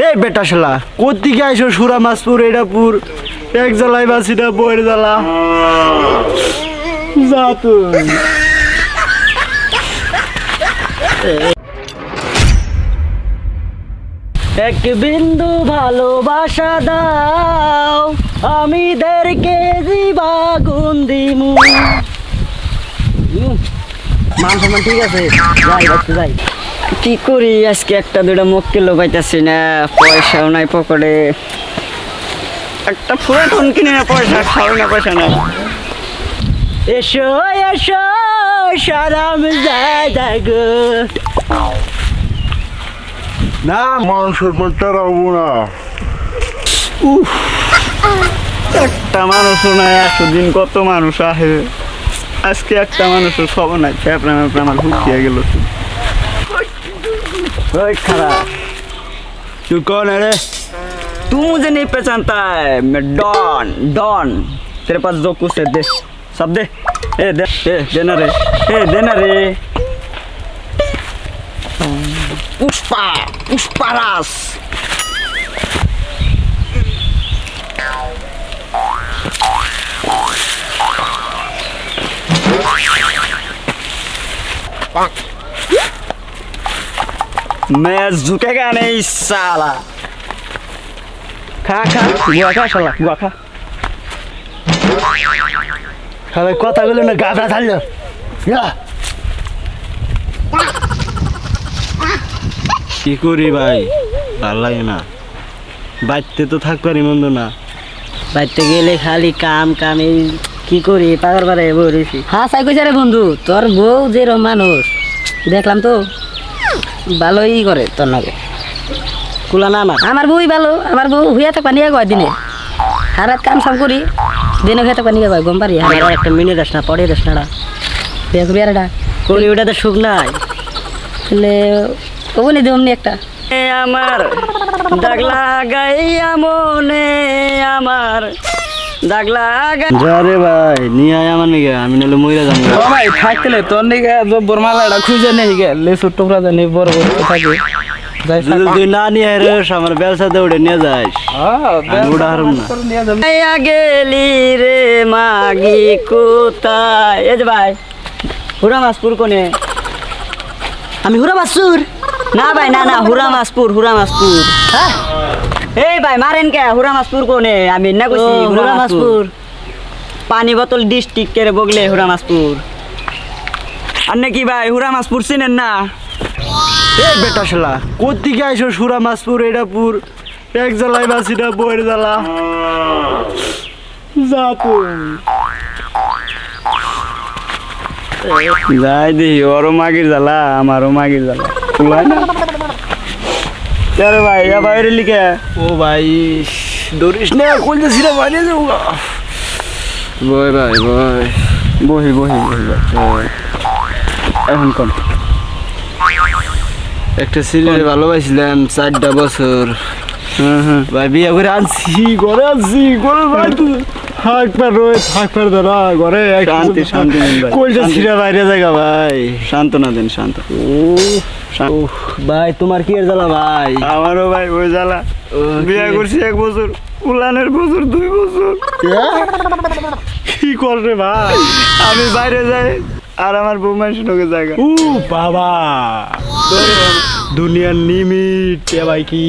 এই বেটা শালা কোত্থেকে আইসো সুরা মাসপুর এডাপুর এক জ্বালাই বাসিটা বইয়ের জ্বালা যা তুই এক বিন্দু ভালোবাসা দাও আমি 1.5 কেজি বাগুন দিমু মান সম্মান ঠিক আছে যাই বাচ্চা যাই কি করি আজকে একটা দুটা মক্কেল পাইতাছি না পয়সাও নাই পকেটে একটা ফুরাটন কিনে না পয়সা খাও না পয়সা নাই এসো এসো সারাম যায় গো না মানুষের মনটা রাখবো না। একটা মানুষও নাই 100 দিন কত মানুষ আহে আজকে একটা মানুষের খবর নাই ফেপড়া আমার হুকিয়ে গেল ওই খারাপ তুই कौन है रे तू मुझे नहीं पहचानता है मैं डॉन तेरे पास जो कुछ है दे सब दे ए दे देना रे पुष्पारास मैं झुकेगा नहीं साला खा गुआ खा साला गुआ खा খালে কথা বলে না গাধা থাকলো কি করি ভাই ভালো লাগে না বাইতে তো থাকবারই মন্দ না বাইতে গেলে খালি কাম এই কি করি পাগল পারে বলেছি হ্যাঁ সাই কইছে রে বন্ধু তোর বউ যে মানুষ দেখলাম তো ভালোই করে তোর নাকি কুলা না আমার বউই ভালো আমার বউ হইয়া থাকবা নিয়ে কয় দিনে হারাত কাম সাম করি দিনে হইয়া থাকবা নিয়ে কয় গম পারি আমার একটা মিনিট আস না পড়ে দেশ না দেখ বিয়ারটা করি ওটা তো সুখ নাই তাহলে ওবনি দেবনি একটা আমার দাগ লাগাইয়া মনে আমার দাগ লাগাই রে ভাই নিয়ে আয় আমার নিকে আমি নাহলে মইরা যাবো ভাই থাকলে তোর নিকে বরমালাটা খুঁজে নেই গেলে ছোট টুকরা জানি বড় বড় থাকে তুই না নিয়ে রে আমার ব্যবসা দৌড়ে নিয়ে যাস গেলি রে মাগি কোথায় এই যে ভাই হুরামাসপুর কোনে আমি হুরামাসপুর না ভাই না হুরামাসপুর হ্যাঁ এই ভাই মারেন কে হুরামাসপুর কোনে আমি না কইছি হুরামাসপুর পানি বোতল ডিস্ট্রিক্টের বগলে হুরামাসপুর আর নাকি ভাই হুরামাসপুর চিনেন না এই বেটা শালা কোত্থেকে আইসো হুরামাসপুর এডাপুর এক জ্বালাই বাসিটা বইয়ের জ্বালা যা তুই যাই দেখি ওরও মাগির জ্বালা আমারও মাগির জ্বালা তুলাই না আরে ভাই বাইরে লিখে ও ভাই দৌড়িস না কইতেছি রে বাইরে যাবো বই ভাই বই বহি এখন কোন একটা সিরিয়ালে ভালোবাসছিলাম 4টা বছর ভাই বিয়ে করে আনছি ঘরে ভাই তুই থাকবার দাঁড়া ঘরে শান্তি কইটা ছিড়া বাইরে জায়গা ভাই শান্তনা দেন শান্ত ভাই তোমার কি এর জ্বালা ভাই আমারও ভাই ওই জ্বালা বিয়ে করছি 1 বছর উলানের বছর 2 বছর কি করবে ভাই আমি বাইরে যাই আর আমার বৌমা শুনকে জায়গা বাবা দুনিয়ার নিমিট ভাই কি